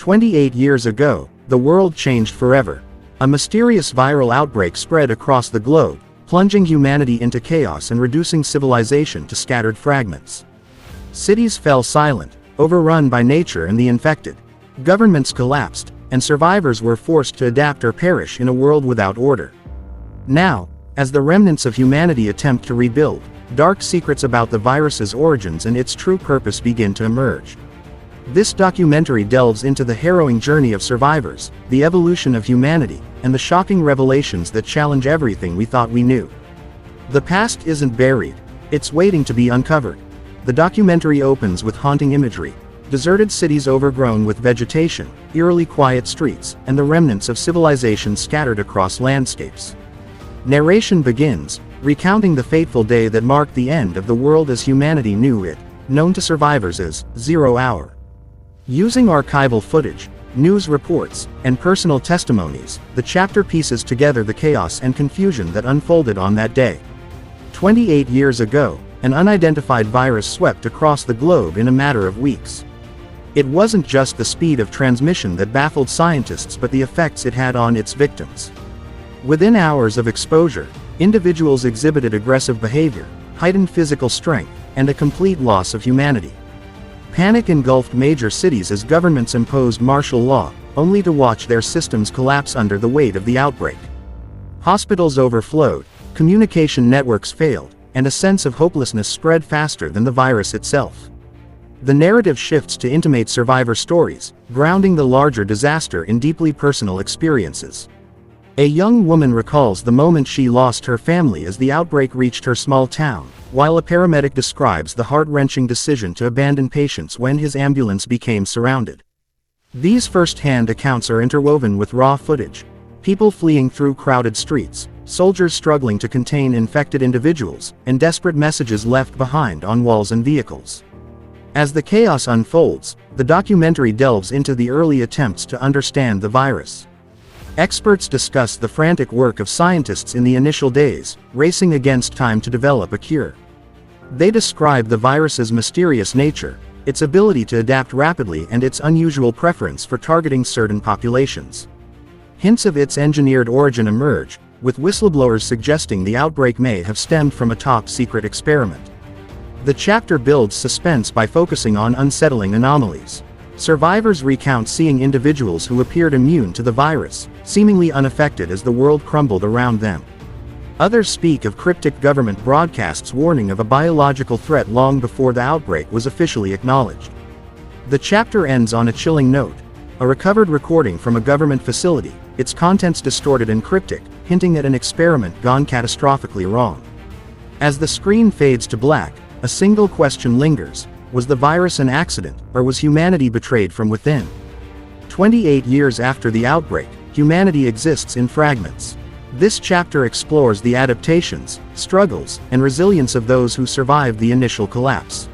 28 years ago, the world changed forever. A mysterious viral outbreak spread across the globe, plunging humanity into chaos and reducing civilization to scattered fragments. Cities fell silent, overrun by nature and the infected. Governments collapsed, and survivors were forced to adapt or perish in a world without order. Now, as the remnants of humanity attempt to rebuild, dark secrets about the virus's origins and its true purpose begin to emerge. This documentary delves into the harrowing journey of survivors, the evolution of humanity, and the shocking revelations that challenge everything we thought we knew. The past isn't buried, it's waiting to be uncovered. The documentary opens with haunting imagery: deserted cities overgrown with vegetation, eerily quiet streets, and the remnants of civilization scattered across landscapes. Narration begins, recounting the fateful day that marked the end of the world as humanity knew it, known to survivors as 0 Hour. Using archival footage, news reports, and personal testimonies, the chapter pieces together the chaos and confusion that unfolded on that day. 28 years ago, an unidentified virus swept across the globe in a matter of weeks. It wasn't just the speed of transmission that baffled scientists but the effects it had on its victims. Within hours of exposure, individuals exhibited aggressive behavior, heightened physical strength, and a complete loss of humanity. Panic engulfed major cities as governments imposed martial law, only to watch their systems collapse under the weight of the outbreak. Hospitals overflowed, communication networks failed, and a sense of hopelessness spread faster than the virus itself. The narrative shifts to intimate survivor stories, grounding the larger disaster in deeply personal experiences. A young woman recalls the moment she lost her family as the outbreak reached her small town, while a paramedic describes the heart-wrenching decision to abandon patients when his ambulance became surrounded. These first-hand accounts are interwoven with raw footage: people fleeing through crowded streets, soldiers struggling to contain infected individuals, and desperate messages left behind on walls and vehicles. As the chaos unfolds, the documentary delves into the early attempts to understand the virus. Experts discuss the frantic work of scientists in the initial days, racing against time to develop a cure. They describe the virus's mysterious nature, its ability to adapt rapidly, and its unusual preference for targeting certain populations. Hints of its engineered origin emerge, with whistleblowers suggesting the outbreak may have stemmed from a top-secret experiment. The chapter builds suspense by focusing on unsettling anomalies. Survivors recount seeing individuals who appeared immune to the virus, seemingly unaffected as the world crumbled around them. Others speak of cryptic government broadcasts warning of a biological threat long before the outbreak was officially acknowledged. The chapter ends on a chilling note: a recovered recording from a government facility, its contents distorted and cryptic, hinting at an experiment gone catastrophically wrong. As the screen fades to black, a single question lingers: was the virus an accident, or was humanity betrayed from within? 28 years after the outbreak, humanity exists in fragments. This chapter explores the adaptations, struggles, and resilience of those who survived the initial collapse.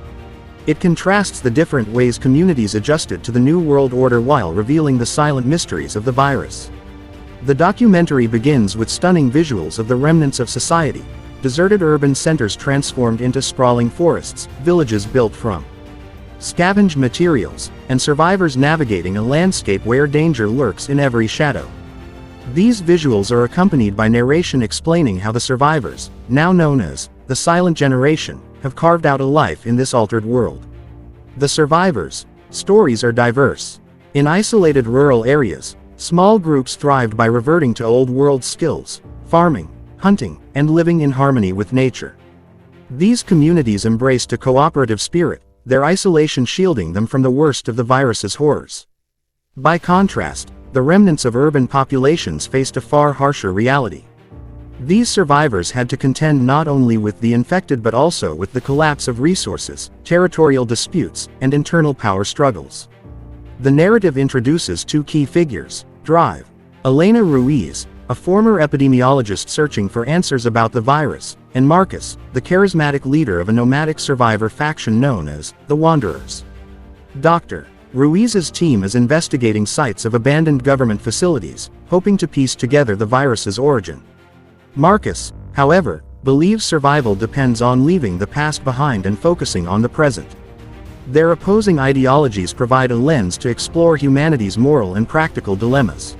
It contrasts the different ways communities adjusted to the new world order while revealing the silent mysteries of the virus. The documentary begins with stunning visuals of the remnants of society: deserted urban centers transformed into sprawling forests, villages built from scavenged materials, and survivors navigating a landscape where danger lurks in every shadow. These visuals are accompanied by narration explaining how the survivors, now known as the Silent Generation, have carved out a life in this altered world. The survivors' stories are diverse. In isolated rural areas, small groups thrived by reverting to old-world skills: farming, hunting, and living in harmony with nature. These communities embraced a cooperative spirit, their isolation shielding them from the worst of the virus's horrors. By contrast, the remnants of urban populations faced a far harsher reality. These survivors had to contend not only with the infected but also with the collapse of resources, territorial disputes, and internal power struggles. The narrative introduces two key figures: Drive, Elena Ruiz, a former epidemiologist searching for answers about the virus, and Marcus, the charismatic leader of a nomadic survivor faction known as the Wanderers. Dr. Ruiz's team is investigating sites of abandoned government facilities, hoping to piece together the virus's origin. Marcus, however, believes survival depends on leaving the past behind and focusing on the present. Their opposing ideologies provide a lens to explore humanity's moral and practical dilemmas.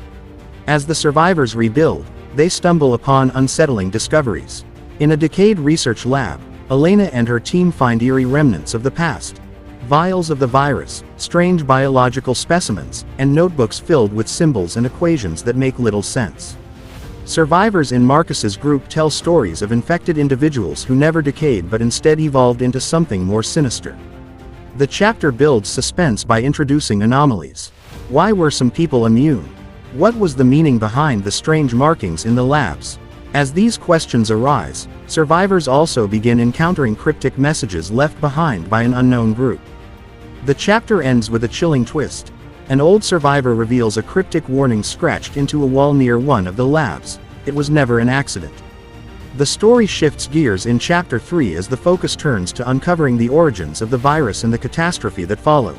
As the survivors rebuild, they stumble upon unsettling discoveries. In a decayed research lab, Elena and her team find eerie remnants of the past. Vials of the virus, strange biological specimens, and notebooks filled with symbols and equations that make little sense. Survivors in Marcus's group tell stories of infected individuals who never decayed but instead evolved into something more sinister. The chapter builds suspense by introducing anomalies. Why were some people immune? What was the meaning behind the strange markings in the labs? As these questions arise, survivors also begin encountering cryptic messages left behind by an unknown group. The chapter ends with a chilling twist. An old survivor reveals a cryptic warning scratched into a wall near one of the labs. It was never an accident. The story shifts gears in Chapter 3 as the focus turns to uncovering the origins of the virus and the catastrophe that followed.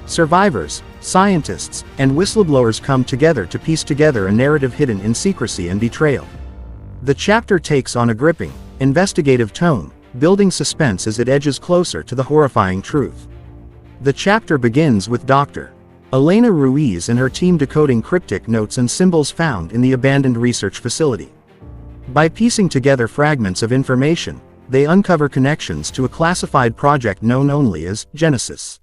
Survivors, scientists, and whistleblowers come together to piece together a narrative hidden in secrecy and betrayal. The chapter takes on a gripping, investigative tone, building suspense as it edges closer to the horrifying truth. The chapter begins with Dr. Elena Ruiz and her team decoding cryptic notes and symbols found in the abandoned research facility. By piecing together fragments of information, they uncover connections to a classified project known only as Genesis.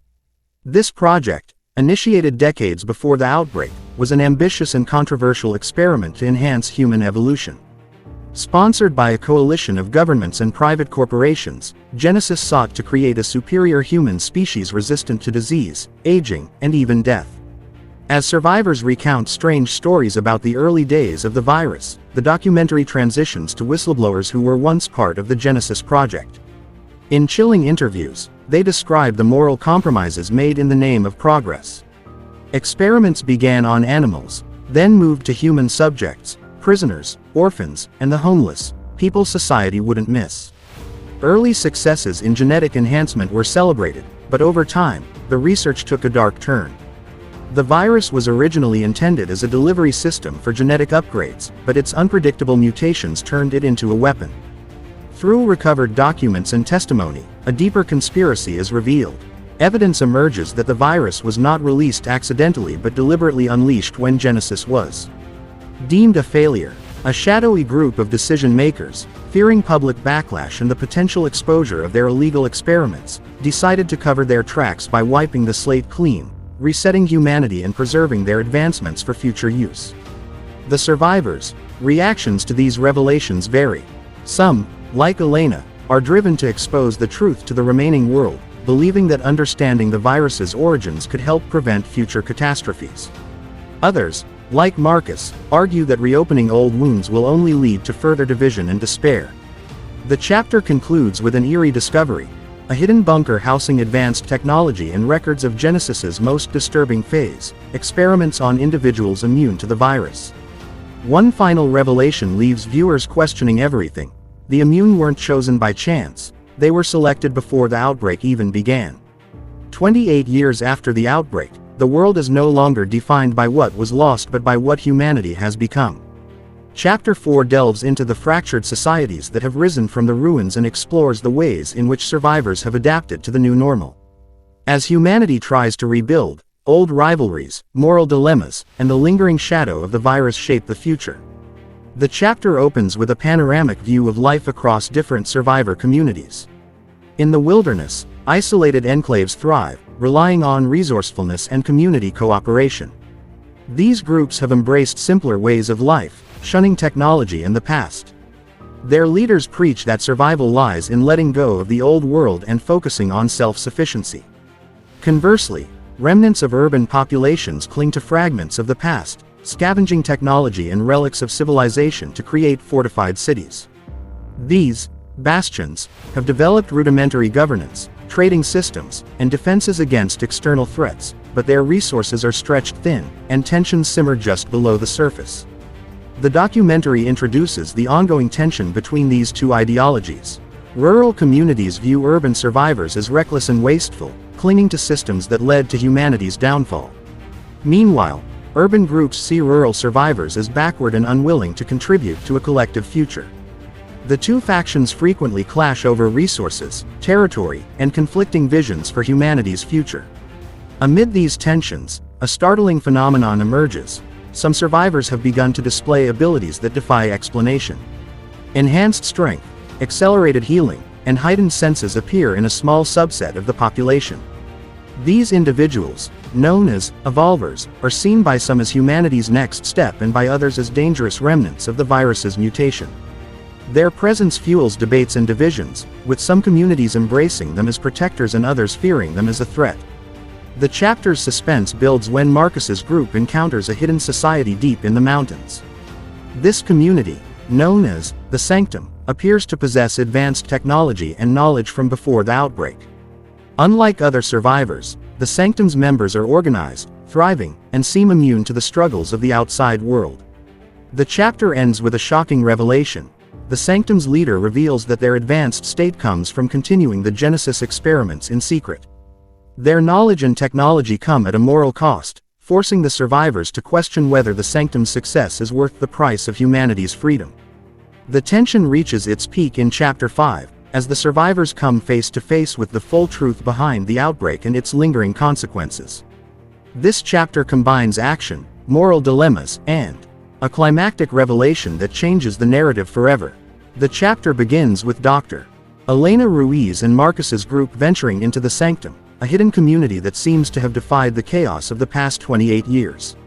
This project, initiated decades before the outbreak, was an ambitious and controversial experiment to enhance human evolution. Sponsored by a coalition of governments and private corporations, Genesis sought to create a superior human species resistant to disease, aging, and even death. As survivors recount strange stories about the early days of the virus, the documentary transitions to whistleblowers who were once part of the Genesis project. In chilling interviews, they describe the moral compromises made in the name of progress. Experiments began on animals, then moved to human subjects, prisoners, orphans, and the homeless, people society wouldn't miss. Early successes in genetic enhancement were celebrated, but over time, the research took a dark turn. The virus was originally intended as a delivery system for genetic upgrades, but its unpredictable mutations turned it into a weapon. Through recovered documents and testimony, a deeper conspiracy is revealed. Evidence emerges that the virus was not released accidentally but deliberately unleashed when Genesis was deemed a failure. A shadowy group of decision-makers, fearing public backlash and the potential exposure of their illegal experiments, decided to cover their tracks by wiping the slate clean, resetting humanity and preserving their advancements for future use. The survivors' reactions to these revelations vary. Some, like Elena, are driven to expose the truth to the remaining world, believing that understanding the virus's origins could help prevent future catastrophes. Others, like Marcus, argue that reopening old wounds will only lead to further division and despair. The chapter concludes with an eerie discovery: a hidden bunker housing advanced technology and records of Genesis's most disturbing phase, experiments on individuals immune to the virus. One final revelation leaves viewers questioning everything. The immune weren't chosen by chance, they were selected before the outbreak even began. 28 years after the outbreak, the world is no longer defined by what was lost but by what humanity has become. Chapter 4 delves into the fractured societies that have risen from the ruins and explores the ways in which survivors have adapted to the new normal. As humanity tries to rebuild, old rivalries, moral dilemmas, and the lingering shadow of the virus shape the future. The chapter opens with a panoramic view of life across different survivor communities. In the wilderness, isolated enclaves thrive, relying on resourcefulness and community cooperation. These groups have embraced simpler ways of life, shunning technology and the past. Their leaders preach that survival lies in letting go of the old world and focusing on self-sufficiency. Conversely, remnants of urban populations cling to fragments of the past, scavenging technology and relics of civilization to create fortified cities. These bastions have developed rudimentary governance, trading systems, and defenses against external threats, but their resources are stretched thin, and tensions simmer just below the surface. The documentary introduces the ongoing tension between these two ideologies. Rural communities view urban survivors as reckless and wasteful, clinging to systems that led to humanity's downfall. Meanwhile, urban groups see rural survivors as backward and unwilling to contribute to a collective future. The two factions frequently clash over resources, territory, and conflicting visions for humanity's future. Amid these tensions, a startling phenomenon emerges. Some survivors have begun to display abilities that defy explanation. Enhanced strength, accelerated healing, and heightened senses appear in a small subset of the population. These individuals, known as evolvers, are seen by some as humanity's next step and by others as dangerous remnants of the virus's mutation. Their presence fuels debates and divisions, with some communities embracing them as protectors and others fearing them as a threat. The chapter's suspense builds when Marcus's group encounters a hidden society deep in the mountains. This community, known as the Sanctum, appears to possess advanced technology and knowledge from before the outbreak. Unlike other survivors, the Sanctum's members are organized, thriving, and seem immune to the struggles of the outside world. The chapter ends with a shocking revelation. The Sanctum's leader reveals that their advanced state comes from continuing the Genesis experiments in secret. Their knowledge and technology come at a moral cost, forcing the survivors to question whether the Sanctum's success is worth the price of humanity's freedom. The tension reaches its peak in Chapter 5, as the survivors come face to face with the full truth behind the outbreak and its lingering consequences. This chapter combines action, moral dilemmas, and a climactic revelation that changes the narrative forever. The chapter begins with Dr. Elena Ruiz and Marcus's group venturing into the Sanctum, a hidden community that seems to have defied the chaos of the past 28 years.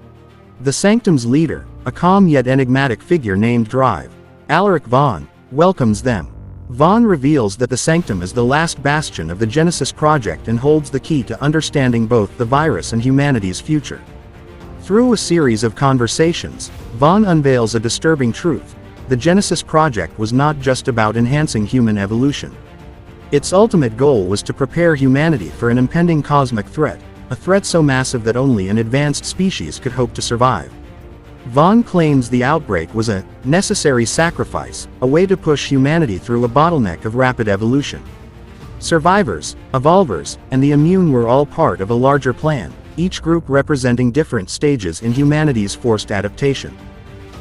The Sanctum's leader, a calm yet enigmatic figure named Drive, Alaric Vaughn, welcomes them. Vaughn reveals that the Sanctum is the last bastion of the Genesis Project and holds the key to understanding both the virus and humanity's future. Through a series of conversations, Vaughn unveils a disturbing truth. The Genesis Project was not just about enhancing human evolution. Its ultimate goal was to prepare humanity for an impending cosmic threat, a threat so massive that only an advanced species could hope to survive. Vaughn claims the outbreak was a necessary sacrifice, a way to push humanity through a bottleneck of rapid evolution. Survivors, evolvers, and the immune were all part of a larger plan, each group representing different stages in humanity's forced adaptation.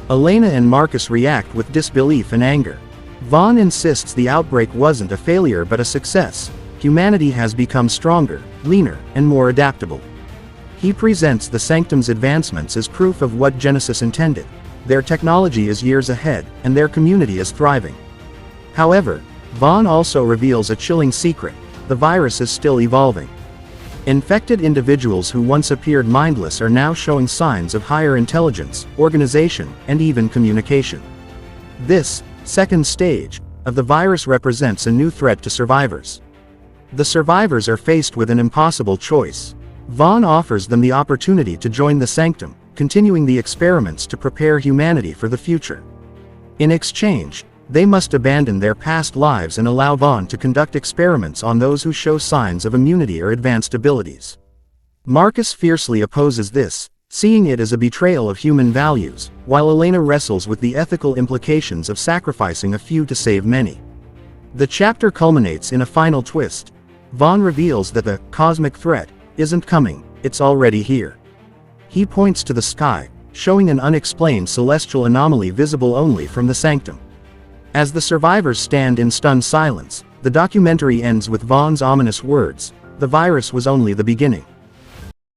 Elena and Marcus react with disbelief and anger. Vaughn insists the outbreak wasn't a failure but a success. Humanity has become stronger, leaner, and more adaptable. He presents the Sanctum's advancements as proof of what Genesis intended. Their technology is years ahead, and their community is thriving. However, Vaughn also reveals a chilling secret: the virus is still evolving. Infected individuals who once appeared mindless are now showing signs of higher intelligence, organization, and even communication. This second stage of the virus represents a new threat to survivors. The survivors are faced with an impossible choice. Vaughn offers them the opportunity to join the Sanctum, continuing the experiments to prepare humanity for the future. In exchange, they must abandon their past lives and allow Vaughn to conduct experiments on those who show signs of immunity or advanced abilities. Marcus fiercely opposes this, seeing it as a betrayal of human values, while Elena wrestles with the ethical implications of sacrificing a few to save many. The chapter culminates in a final twist. Vaughn reveals that the cosmic threat isn't coming, it's already here. He points to the sky, showing an unexplained celestial anomaly visible only from the Sanctum. As the survivors stand in stunned silence, the documentary ends with Vaughn's ominous words: "The virus was only the beginning."